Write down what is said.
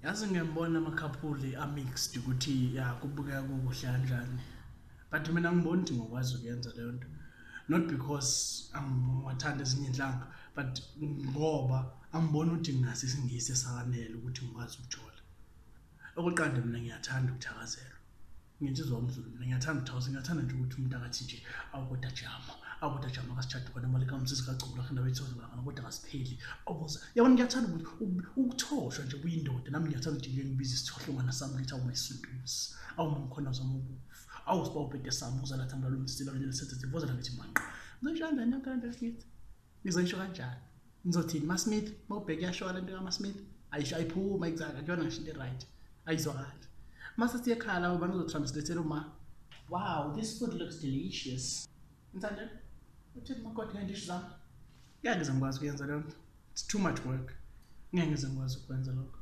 Yazi ngiyambona amakhapuli amixed ukuthi ya kubukeka kukuhle kanjani. But mina ngibona ukuthi ngokwazi ukuyenza leyo nto. Not because angiwathanda ezinye inhlanga, but ngoba angiboni ukuthi ngingase isingisi esanele ukuthi ngikwazi ukujola. Okokuqala mina ngiyathanda ukuthakazela. Ngiyenzizwa umZulu mina ngiyathanda ukuthakazela, ngiyathanda nje ukuthi umuntu akathi nje awukodwa jama kasitshade khona malika umsisi kacula khanda wethoza bangana kodwa ngasipheli. Awubuza. Yabona ngiyathanda ukuthi ukuthoshwa nje kuyindoda nami ngiyathanda ukuthi ngibize isithohlongwana sami ngithi awumayisunduzi. Awumkhona zama ukufa. Awusiba ubhede sami uzala thamba lo msisi lo sensitive uzala ngithi manqa. Ngisho kanjani yakho Smith? Ngizoyisho kanjani? Ngizothini maSmith mawubheka yasho lento kaMaSmith ayisho ayiphuma exactly akuyona ngisho into right. Ayizwakali. Mase siye ekhaya la ubani uzotranslate uma wow this food looks delicious. Ngithanda uthini makoti ngendisho zami. Ngeke ngize ngikwazi ukuyenza leyo nto. It's too much work. Ngeke ngize ngikwazi ukwenza lokho.